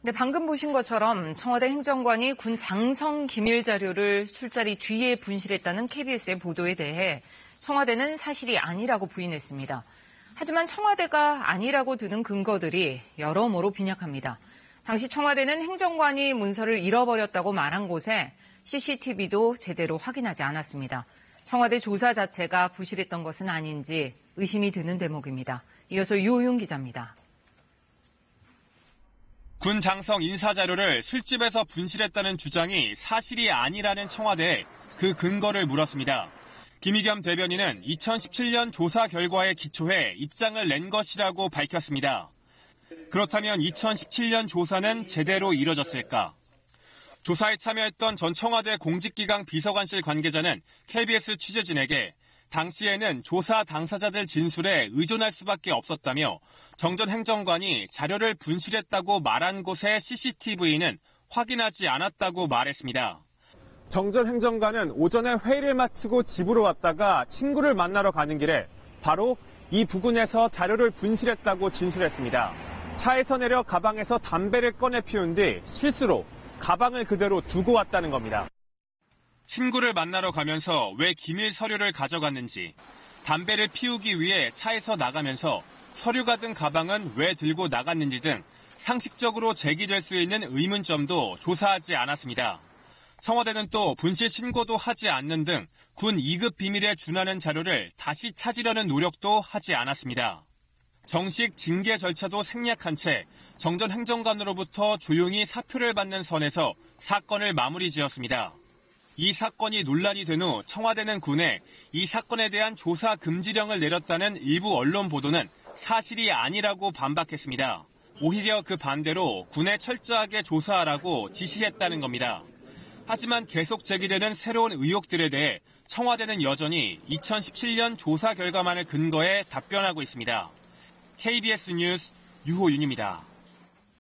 네, 방금 보신 것처럼 청와대 행정관이 군 장성 기밀 자료를 술자리 뒤에 분실했다는 KBS의 보도에 대해 청와대는 사실이 아니라고 부인했습니다. 하지만 청와대가 아니라고 드는 근거들이 여러모로 빈약합니다. 당시 청와대는 행정관이 문서를 잃어버렸다고 말한 곳에 CCTV도 제대로 확인하지 않았습니다. 청와대 조사 자체가 부실했던 것은 아닌지 의심이 드는 대목입니다. 이어서 유호윤 기자입니다. 군 장성 인사자료를 술집에서 분실했다는 주장이 사실이 아니라는 청와대에 그 근거를 물었습니다. 김의겸 대변인은 2017년 조사 결과에 기초해 입장을 낸 것이라고 밝혔습니다. 그렇다면 2017년 조사는 제대로 이뤄졌을까? 조사에 참여했던 전 청와대 공직기강 비서관실 관계자는 KBS 취재진에게 당시에는 조사 당사자들 진술에 의존할 수밖에 없었다며 정 전 행정관이 자료를 분실했다고 말한 곳의 CCTV는 확인하지 않았다고 말했습니다. 정 전 행정관은 오전에 회의를 마치고 집으로 왔다가 친구를 만나러 가는 길에 바로 이 부근에서 자료를 분실했다고 진술했습니다. 차에서 내려 가방에서 담배를 꺼내 피운 뒤 실수로 가방을 그대로 두고 왔다는 겁니다. 친구를 만나러 가면서 왜 기밀 서류를 가져갔는지, 담배를 피우기 위해 차에서 나가면서 서류가 든 가방은 왜 들고 나갔는지 등 상식적으로 제기될 수 있는 의문점도 조사하지 않았습니다. 청와대는 또 분실 신고도 하지 않는 등 군 2급 비밀에 준하는 자료를 다시 찾으려는 노력도 하지 않았습니다. 정식 징계 절차도 생략한 채 정 전 행정관으로부터 조용히 사표를 받는 선에서 사건을 마무리 지었습니다. 이 사건이 논란이 된 후 청와대는 군에 이 사건에 대한 조사 금지령을 내렸다는 일부 언론 보도는 사실이 아니라고 반박했습니다. 오히려 그 반대로 군에 철저하게 조사하라고 지시했다는 겁니다. 하지만 계속 제기되는 새로운 의혹들에 대해 청와대는 여전히 2017년 조사 결과만을 근거해 답변하고 있습니다. KBS 뉴스 유호윤입니다.